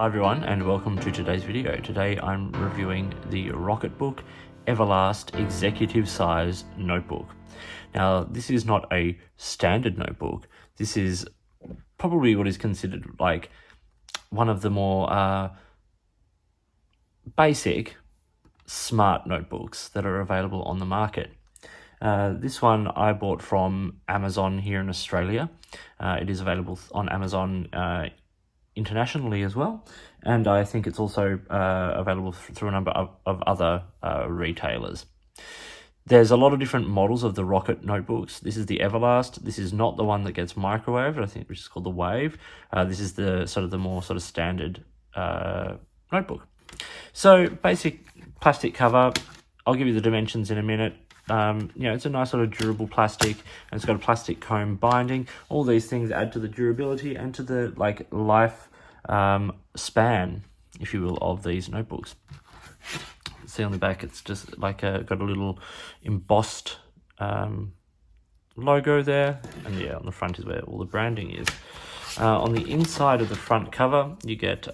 Hi everyone and welcome to today's video. Today I'm reviewing the Rocketbook Everlast executive size notebook. Now this is not a standard notebook. This is probably what is considered like one of the more basic smart notebooks that are available on the market. This one I bought from Amazon here in Australia. It is available on Amazon internationally as well, and I think it's also available through a number of other retailers. There's a lot of different models of the Rocket notebooks. This is the Everlast. This is not the one that gets microwaved, I think, which is called the Wave. This is the more standard notebook. So basic plastic cover. I'll give you the dimensions in a minute. It's a nice sort of durable plastic, and it's got a plastic comb binding. All these things add to the durability and to the life span, if you will, of these notebooks. See on the back, it's just got a little embossed logo there, and yeah, on the front is where all the branding is. On the inside of the front cover, you get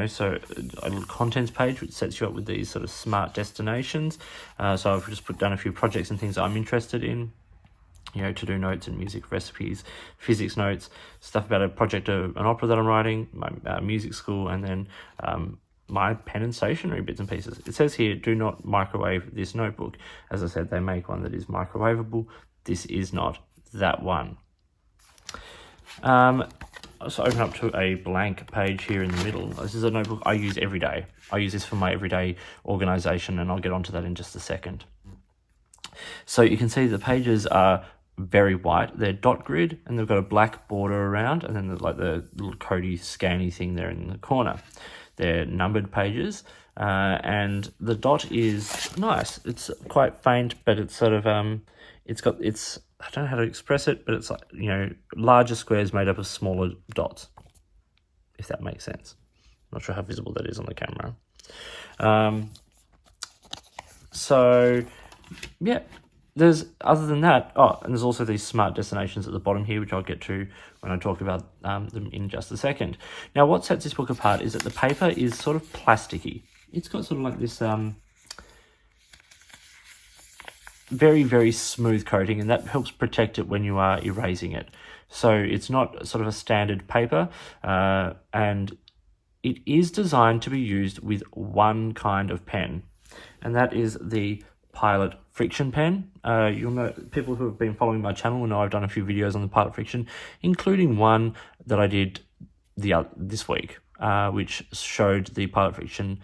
so a little contents page which sets you up with these sort of smart destinations. So I've just put down a few projects and things I'm interested in, to do notes and music recipes, physics notes, stuff about a project, an opera that I'm writing, my music school, and then my pen and stationery bits and pieces. It says here, do not microwave this notebook. As I said, they make one that is microwavable. This is not that one. So open up to a blank page here in the middle. This is a notebook I use every day. I use this for my everyday organization, and I'll get onto that in just a second. So you can see the pages are very white. They're dot grid, and they've got a black border around, and then the little codey scanny thing there in the corner. They're numbered pages, and the dot is nice. It's quite faint, but it's sort of I don't know how to express it, but it's larger squares made up of smaller dots, if that makes sense. Not sure how visible that is on the camera. So yeah, other than that, and there's also these smart destinations at the bottom here, which I'll get to when I talk about them in just a second. Now, what sets this book apart is that the paper is sort of plasticky. It's got sort of like this very, very smooth coating, and that helps protect it when you are erasing it. So it's not sort of a standard paper, and it is designed to be used with one kind of pen, and that is the Pilot Friction pen. You'll know, people who have been following my channel will know I've done a few videos on the Pilot Friction, including one that I did this week, which showed the Pilot Friction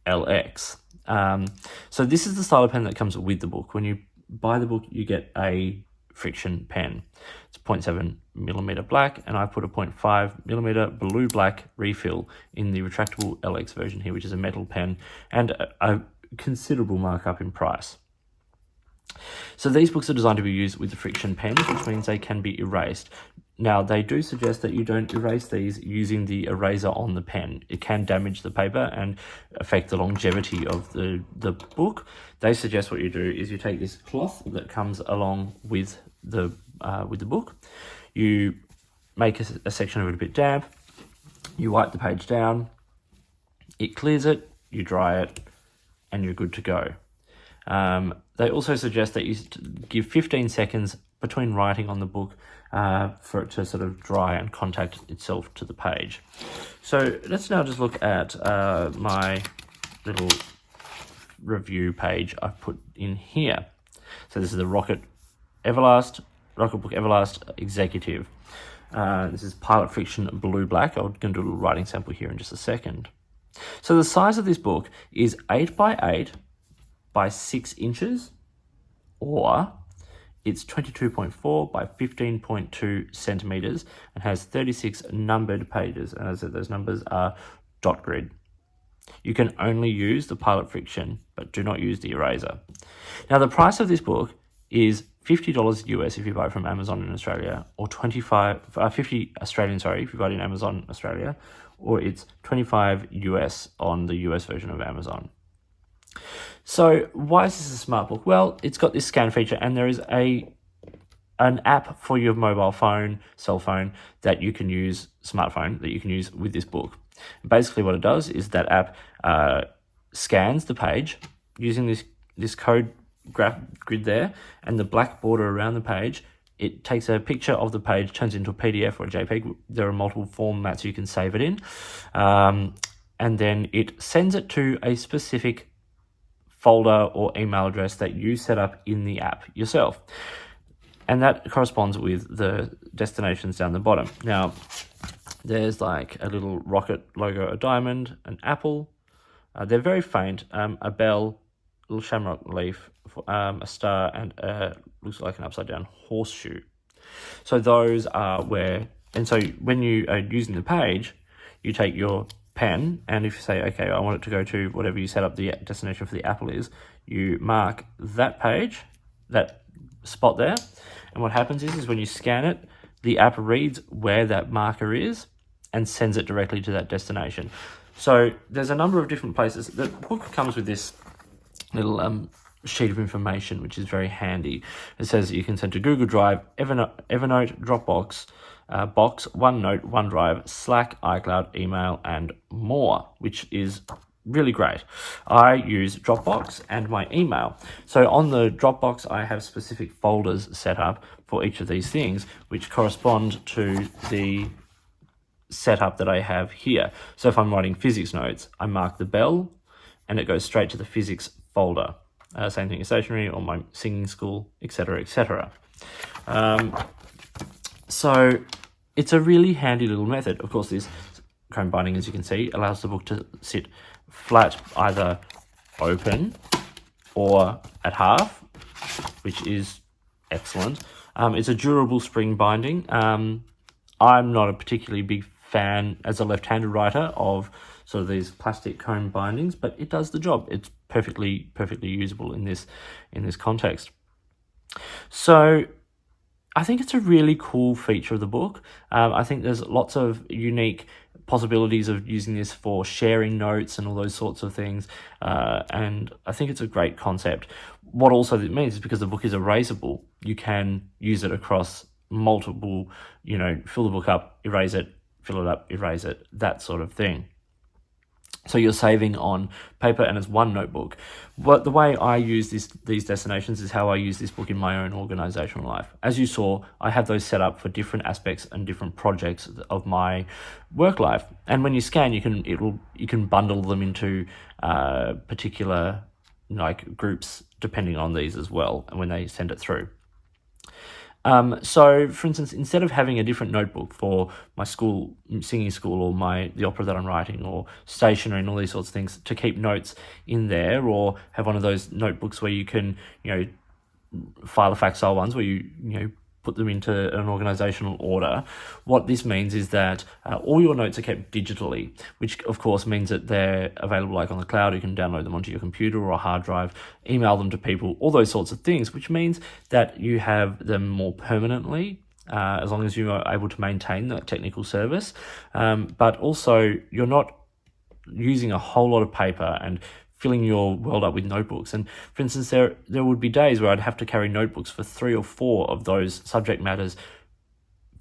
LX. So this is the style of pen that comes with the book. When you buy the book, you get a Friction pen. It's 0.7mm black, and I put a 0.5mm blue black refill in the retractable LX version here, which is a metal pen, and a considerable markup in price. So these books are designed to be used with the Friction pens, which means they can be erased. Now, they do suggest that you don't erase these using the eraser on the pen. It can damage the paper and affect the longevity of the book. They suggest what you do is you take this cloth that comes along with the book, you make a section of it a bit damp, you wipe the page down, it clears it, you dry it, and you're good to go. They also suggest that you give 15 seconds between writing on the book for it to sort of dry and contact itself to the page. So let's now just look at my little review page I've put in here. So this is the Rocketbook Everlast Executive. This is Pilot Friction Blue Black. I'm going to do a little writing sample here in just a second. So the size of this book is 8 by 8 by 6 inches, or it's 22.4 by 15.2 centimeters, and has 36 numbered pages. And as I said, those numbers are dot grid. You can only use the Pilot Friction, but do not use the eraser. Now, the price of this book is $50 US if you buy it from Amazon in Australia, or 50 Australian, if you buy it in Amazon Australia, or it's 25 US on the US version of Amazon. So why is this a smart book? Well, it's got this scan feature, and there is a an app for your mobile phone, cell phone, that you can use, smartphone, that you can use with this book. Basically what it does is that app scans the page using this code graph grid there, and the black border around the page. It takes a picture of the page, turns into a PDF or a JPEG. There are multiple formats you can save it in. And then it sends it to a specific folder or email address that you set up in the app yourself. And that corresponds with the destinations down the bottom. Now, there's like a little rocket logo, a diamond, an apple. They're very faint. A bell, a little shamrock leaf, a star, and looks like an upside down horseshoe. So those are where, and so when you are using the page, you take your pen, and if you say, okay, I want it to go to whatever you set up the destination for the apple is, you mark that page, that spot there, and what happens is when you scan it, the app reads where that marker is and sends it directly to that destination. So there's a number of different places. The book comes with this little sheet of information, which is very handy. It says you can send to Google Drive, Evernote, Dropbox, Box, OneNote, OneDrive, Slack, iCloud, email, and more, which is really great. I use Dropbox and my email. So on the Dropbox, I have specific folders set up for each of these things, which correspond to the setup that I have here. So if I'm writing physics notes, I mark the bell and it goes straight to the physics folder. Same thing as stationery or my singing school, etc., etc. So it's a really handy little method. Of course, this chrome binding, as you can see, allows the book to sit flat, either open or at half, which is excellent. It's a durable spring binding. I'm not a particularly big fan as a left-handed writer of sort of these plastic chrome bindings, but it does the job. It's perfectly usable in this context. So I think it's a really cool feature of the book. I think there's lots of unique possibilities of using this for sharing notes and all those sorts of things. And I think it's a great concept. What also it means is because the book is erasable, you can use it across multiple, fill the book up, erase it, fill it up, erase it, that sort of thing. So you're saving on paper, and it's one notebook. But the way I use these destinations is how I use this book in my own organizational life. As you saw, I have those set up for different aspects and different projects of my work life. And when you scan, you can bundle them into particular groups depending on these as well, and when they send it through. So, for instance, instead of having a different notebook for my school, singing school, or the opera that I'm writing, or stationery and all these sorts of things, to keep notes in there, or have one of those notebooks where you can, file a facile ones where you put them into an organizational order. What this means is that all your notes are kept digitally, which of course means that they're available like on the cloud. You can download them onto your computer or a hard drive, email them to people, all those sorts of things, which means that you have them more permanently, as long as you are able to maintain that technical service. But also you're not using a whole lot of paper and filling your world up with notebooks. And for instance, there would be days where I'd have to carry notebooks for 3 or 4 of those subject matters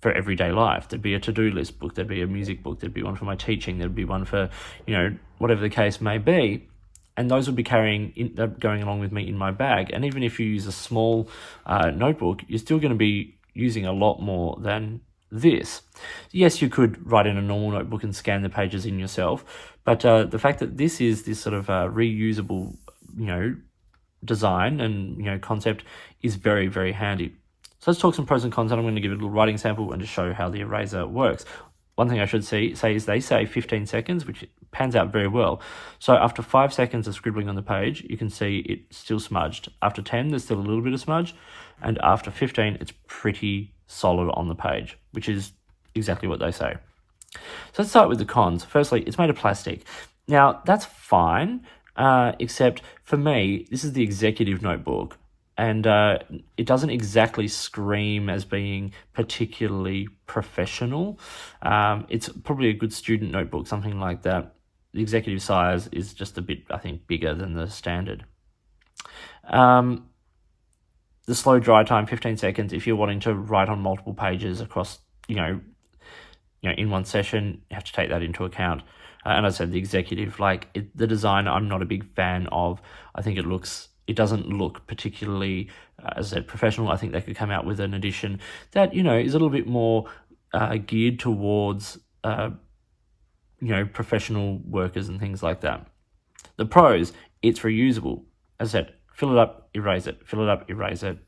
for everyday life. There'd be a to-do list book, there'd be a music book, there'd be one for my teaching, there'd be one for, whatever the case may be. And those would be going along with me in my bag. And even if you use a small notebook, you're still going to be using a lot more than this. Yes, you could write in a normal notebook and scan the pages in yourself, but the fact that this is this sort of reusable, design and concept is very, very handy. So let's talk some pros and cons, and I'm going to give a little writing sample and just show how the eraser works. One thing I should say is they say 15 seconds, which pans out very well. So after 5 seconds of scribbling on the page, you can see it's still smudged. After 10, there's still a little bit of smudge, and after 15, it's pretty solid on the page, which is exactly what they say. So let's start with the cons. Firstly, it's made of plastic. Now, that's fine, except for me, this is the executive notebook, and it doesn't exactly scream as being particularly professional. It's probably a good student notebook, something like that. The executive size is just a bit, I think, bigger than the standard. The the slow dry time, 15 seconds, if you're wanting to write on multiple pages across, in one session, you have to take that into account. And I said the executive, the design, I'm not a big fan of. I think it doesn't look particularly, as I said, professional. I think they could come out with an edition that, is a little bit more geared towards, professional workers and things like that. The pros, it's reusable. As I said, fill it up, erase it, fill it up, erase it.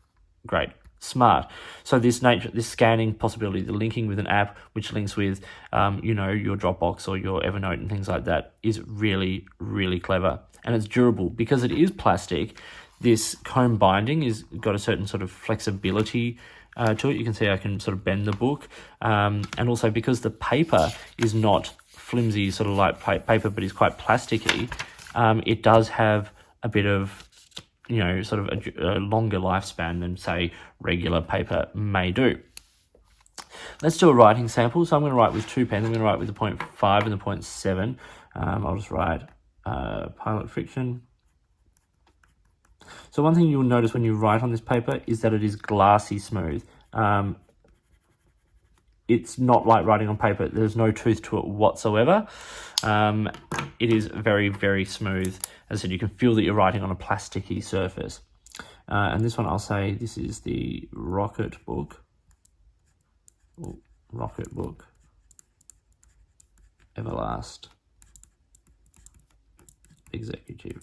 Great. Smart. So this scanning possibility, the linking with an app which links with, your Dropbox or your Evernote and things like that is really, really clever. And it's durable because it is plastic. This comb binding is got a certain sort of flexibility to it. You can see I can sort of bend the book. And also because the paper is not flimsy, sort of light paper, but is quite plasticky, it does have a bit of, sort of a longer lifespan than, say, regular paper may do. Let's do a writing sample. So I'm going to write with 2 pens. I'm going to write with the 0.5 and the 0.7. I'll just write pilot friction. So one thing you'll notice when you write on this paper is that it is glassy smooth. It's not like writing on paper. There's no tooth to it whatsoever. It is very, very smooth. As I said, you can feel that you're writing on a plasticky surface. And this one, I'll say this is the Rocketbook Everlast Executive.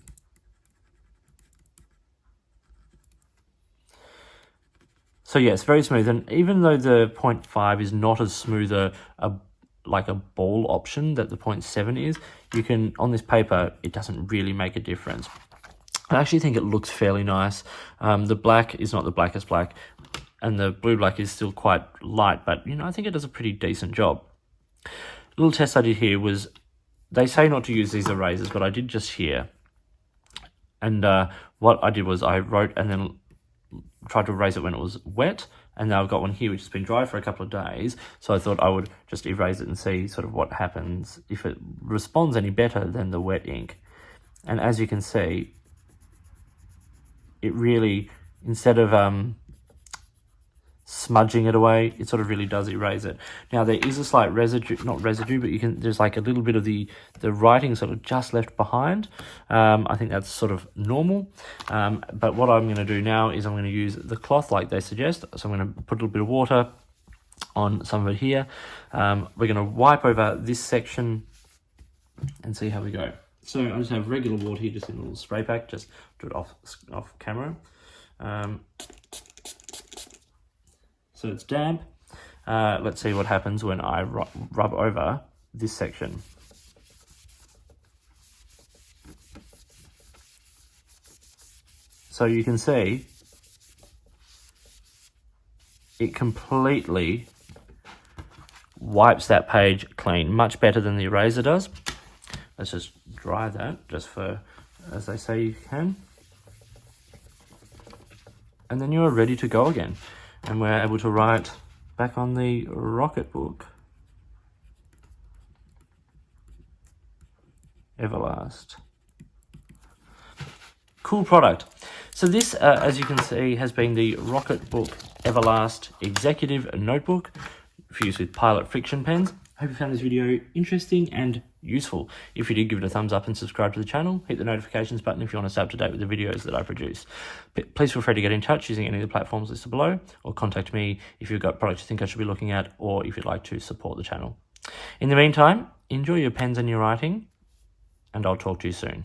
So yeah, it's very smooth. And even though the 0.5 is not as smooth like a ball option that the 0.7 is, you can, on this paper, it doesn't really make a difference. I actually think it looks fairly nice. The black is not the blackest black, and the blue black is still quite light, but I think it does a pretty decent job. A little test I did here was, they say not to use these erasers, but I did just here. And what I did was I wrote and then tried to erase it when it was wet, and now I've got one here which has been dry for a couple of days, so I thought I would just erase it and see sort of what happens, if it responds any better than the wet ink. And as you can see, it really, instead of smudging it away, it sort of really does erase it. Now there is a slight residue, not residue, but there's like a little bit of the writing sort of just left behind. I think that's sort of normal. But what I'm going to do now is I'm going to use the cloth like they suggest. So I'm going to put a little bit of water on some of it here. We're going to wipe over this section and see how we go. So I just have regular water here, just in a little spray pack. Just do it off camera. So it's damp. Let's see what happens when I rub over this section. So you can see it completely wipes that page clean, much better than the eraser does. Let's just dry that, just for, as they say you can. And then you're ready to go again. And we're able to write back on the Rocketbook Everlast. Cool product. So this, as you can see, has been the Rocketbook Everlast Executive Notebook for use with Pilot Friction pens. I hope you found this video interesting and useful. If you did, give it a thumbs up and subscribe to the channel. Hit the notifications button if you want to stay up to date with the videos that I produce. Please feel free to get in touch using any of the platforms listed below, or contact me if you've got products you think I should be looking at, or if you'd like to support the channel. In the meantime, enjoy your pens and your writing, and I'll talk to you soon.